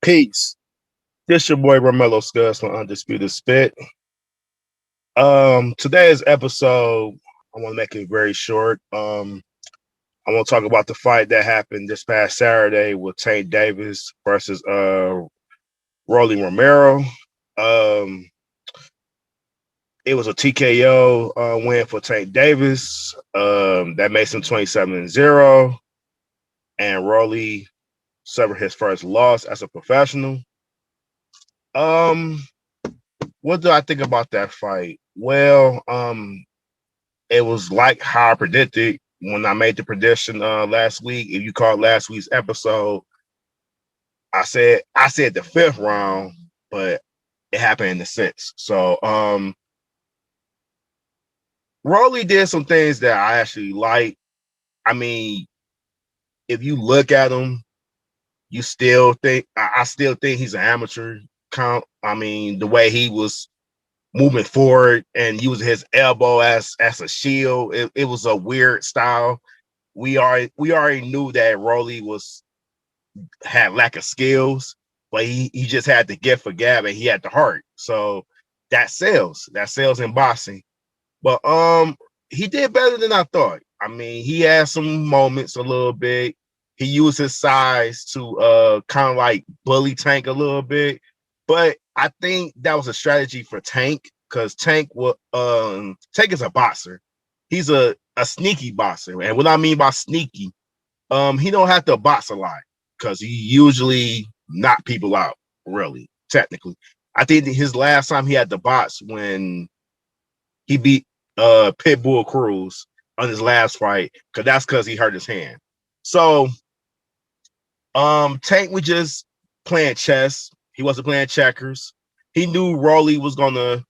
Peace. This your boy Romello Skuggs from Undisputed Spit. Today's episode, I want to make it very short. I want to talk about the fight that happened this past Saturday with Tank Davis versus Rolly Romero. Um, it was a TKO win for Tank Davis. That makes him 27-0, and Rolly suffered his first loss as a professional. Um, what do I think about that fight? Well, it was like how I predicted when I made the prediction last week. If you caught last week's episode, I said the fifth round, but it happened in the sixth. So Rolly did some things that I actually like. I mean, if you look at him, you still think I still think he's an amateur count. I mean, the way he was moving forward and using his elbow as a shield, it was a weird style. We already knew that Rolly had lack of skills, but he just had the gift for gab and he had the heart. So that sells. That sells in boxing. But he did better than I thought. I mean, he had some moments a little bit. He used his size to kind of like bully Tank a little bit. But I think that was a strategy for Tank because Tank is a boxer. He's a sneaky boxer. And what I mean by sneaky, he don't have to box a lot because he usually knock people out, really, technically. I think that his last time he had to box when he beat Pitbull Cruz on his last fight, because he hurt his hand. So Tank was just playing chess. He wasn't playing checkers. He knew Rolly was gonna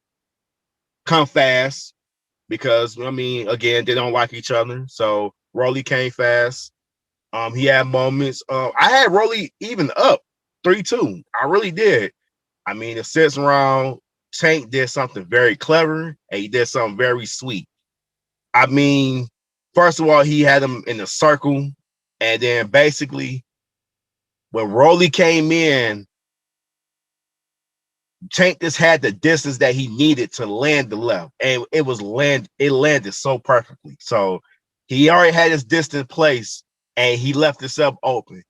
come fast because I mean, again, they don't like each other. So Rolly came fast. He had moments. I had Rolly even up 3-2. I really did. I mean, the sixth round, Tank did something very clever and he did something very sweet. I mean, first of all, he had him in a circle, and then basically when Rolly came in, Tank just had the distance that he needed to land the left, and it landed so perfectly. So he already had his distance placed, and he left himself open.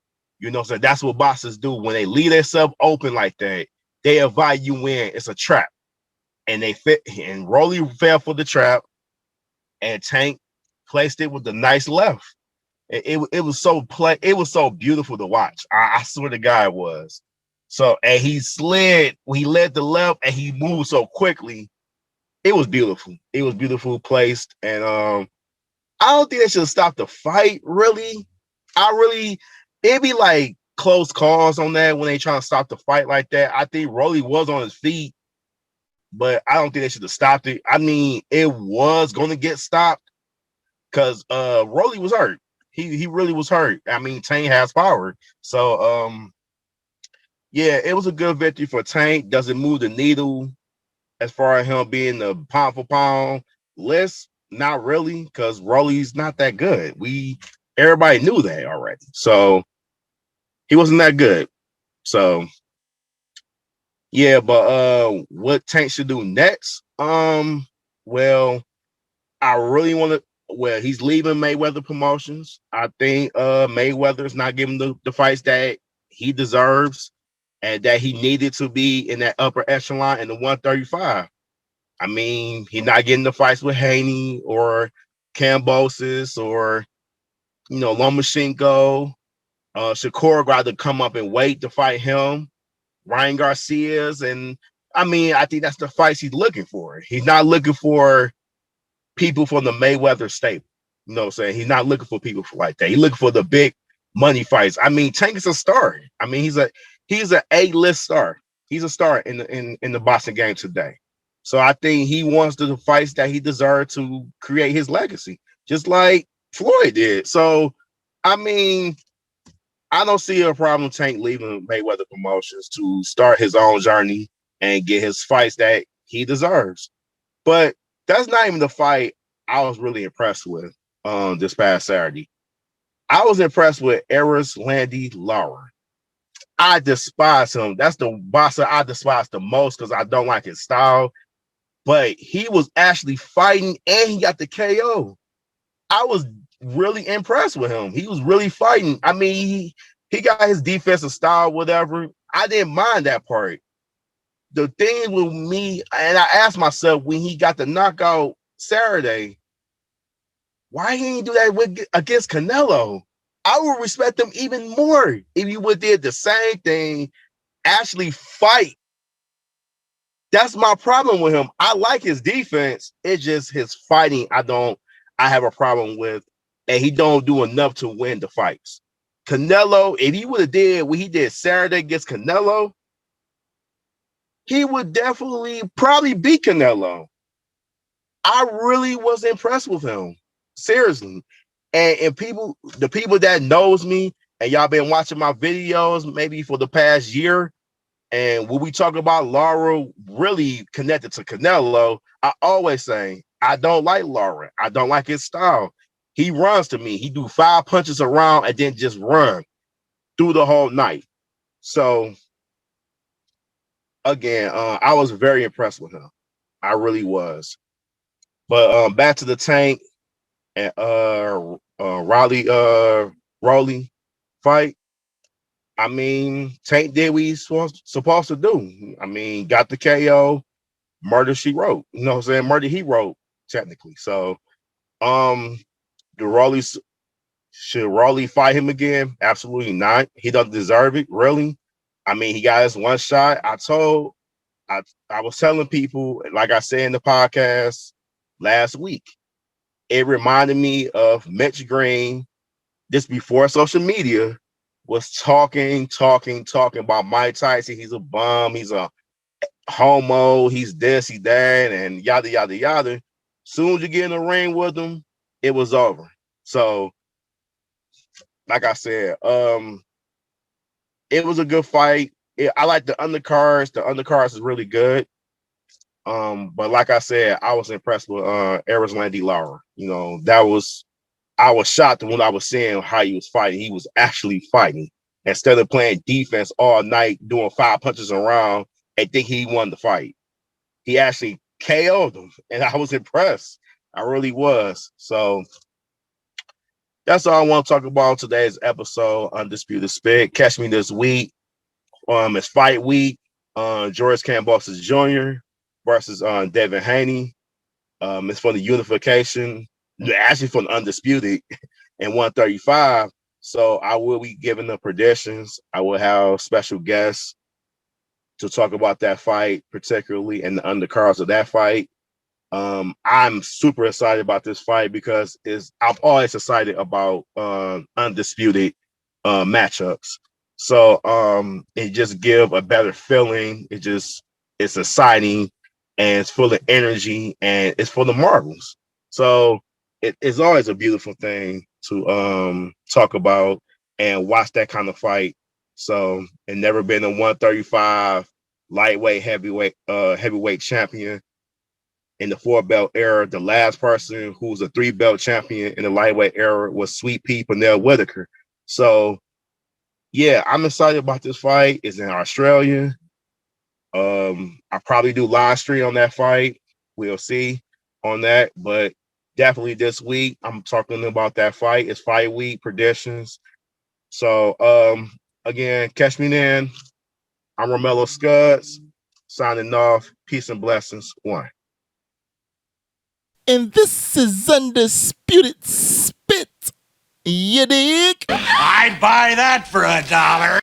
So that's what boxers do when they leave themselves open like that. They invite you in. It's a trap, and they fit. And Rolly fell for the trap, and Tank placed it with the nice left. It was so it was so beautiful to watch. I swear to God it was. So and he slid when he led the left and he moved so quickly. It was beautiful. It was beautiful placed. And I don't think they should stop the fight, really. It'd be like close calls on that when they trying to stop the fight like that. I think Rolly was on his feet, but I don't think they should have stopped it. I mean, it was gonna get stopped because Rolly was hurt. He really was hurt. I mean, Tank has power. So yeah, it was a good victory for Tank. Does it move the needle as far as him being the pound for pound list? Not really, because Rolly's not that good. Everybody knew that already. So he wasn't that good. So yeah, but what Tank should do next? Well, I really want to. Well, he's leaving Mayweather Promotions. I think Mayweather's not giving the fights that he deserves and that he needed to be in that upper echelon in the 135. I mean, he's not getting the fights with Haney or Cambosis or Lomachenko. Shakur got to come up and wait to fight him. Ryan Garcia's, and I mean, I think that's the fights he's looking for. He's not looking for people from the Mayweather stable. You know what I'm saying? He's not looking for people like that. He's looking for the big money fights. I mean, Tank is a star. I mean, he's an A-list star. He's a star in the boxing game today. So I think he wants the fights that he deserves to create his legacy, just like Floyd did. So, I mean, I don't see a problem Tank leaving Mayweather Promotions to start his own journey and get his fights that he deserves. But that's not even the fight I was really impressed with this past Saturday. I was impressed with Erislandy Lara. I despise him. That's the boxer I despise the most because I don't like his style. But he was actually fighting and he got the KO. I was really impressed with him. He was really fighting. I mean, he got his defensive style, whatever. I didn't mind that part. The thing with me, and I asked myself when he got the knockout Saturday, why he didn't do that against Canelo? I would respect him even more if you would did the same thing, actually fight. That's my problem with him. I like his defense. It's just his fighting. I have a problem with, and he don't do enough to win the fights. Canelo, if he would have did what he did Saturday against Canelo, he would definitely probably beat Canelo. I really was impressed with him. Seriously. And the people that knows me, and y'all been watching my videos maybe for the past year, and when we talk about Lara really connected to Canelo, I always say, I don't like Lara. I don't like his style. He runs to me. He do 5 punches around and then just run through the whole night. So, again, I was very impressed with him. I really was. But back to the Tank and Rolly fight. I mean, Tank did what he's supposed to do. I mean, got the KO, murder she wrote. You know what I'm saying? Murder he wrote, technically. So, do should Rolly fight him again? Absolutely not. He doesn't deserve it, really. I mean, he got his one shot. I was telling people, like I said in the podcast last week, it reminded me of Mitch Green, this before social media, was talking about Mike Tyson. He's a bum. He's a homo. He's this, he's that, and yada, yada, yada. Soon as you get in the ring with him, it was over. So, like I said, it was a good fight. I like the undercards. The undercards is really good. But like I said, I was impressed with Erislandy Lara. You know, I was shocked when I was seeing how he was fighting. He was actually fighting instead of playing defense all night, doing 5 punches around and think he won the fight. He actually KO'd him, and I was impressed. I really was. So that's all I want to talk about on today's episode, Undisputed Spit. Catch me this week. It's fight week. George Kambosos Jr. versus Devin Haney. It's for the unification, actually for the Undisputed in 135. So I will be giving the predictions. I will have special guests to talk about that fight, particularly in the undercards of that fight. I'm super excited about this fight because I'm always excited about Undisputed matchups. So it just give a better feeling. It's exciting and it's full of energy and it's full of marbles. So it's always a beautiful thing to talk about and watch that kind of fight. So it never been a 135 lightweight heavyweight champion in the 4-belt era. The last person who was a 3-belt champion in the lightweight era was Sweet Pea Pernell Whitaker. So yeah, I'm excited about this fight. It's in Australia. I probably do live stream on that fight. We'll see on that, but definitely this week I'm talking about that fight. It's fight week predictions. So again, catch me then. I'm Romello Skuggs signing off. Peace and blessings. One. And this is Undisputed Spit. You dig? I'd buy that for $1.